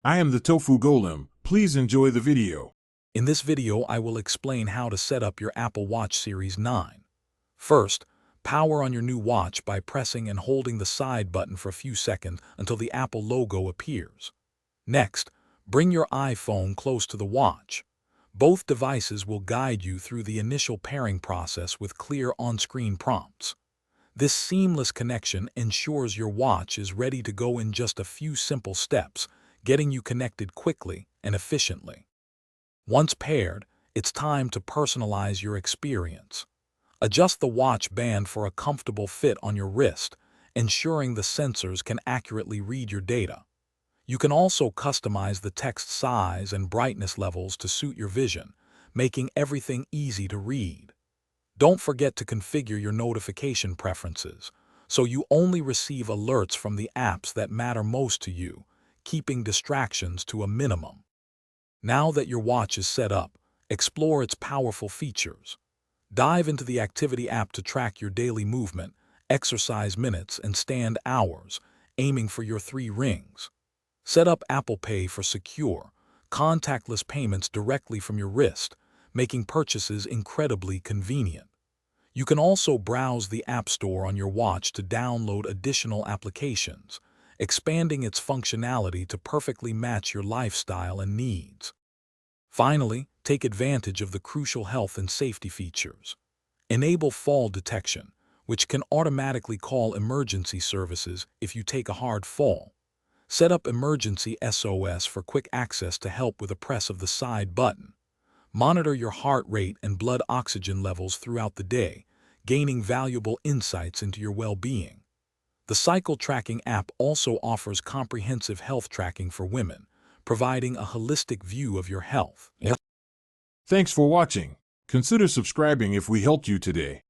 I am the Tofu Golem. Please enjoy the video. In this video, I will explain how to set up your Apple Watch Series 9. First, power on your new watch by pressing and holding the side button for a few seconds until the Apple logo appears. Next, bring your iPhone close to the watch. Both devices will guide you through the initial pairing process with clear on-screen prompts. This seamless connection ensures your watch is ready to go in just a few simple steps, getting you connected quickly and efficiently. Once paired, it's time to personalize your experience. Adjust the watch band for a comfortable fit on your wrist, ensuring the sensors can accurately read your data. You can also customize the text size and brightness levels to suit your vision, making everything easy to read. Don't forget to configure your notification preferences, so you only receive alerts from the apps that matter most to you, keeping distractions to a minimum. Now that your watch is set up, explore its powerful features. Dive into the Activity app to track your daily movement, exercise minutes, and stand hours, aiming for your 3 rings. Set up Apple Pay for secure, contactless payments directly from your wrist, making purchases incredibly convenient. You can also browse the App Store on your watch to download additional applications, expanding its functionality to perfectly match your lifestyle and needs. Finally, take advantage of the crucial health and safety features. Enable fall detection, which can automatically call emergency services if you take a hard fall. Set up emergency SOS for quick access to help with a press of the side button. Monitor your heart rate and blood oxygen levels throughout the day, gaining valuable insights into your well-being. The Cycle Tracking app also offers comprehensive health tracking for women, providing a holistic view of your health. Thanks for watching. Consider subscribing if we helped you today.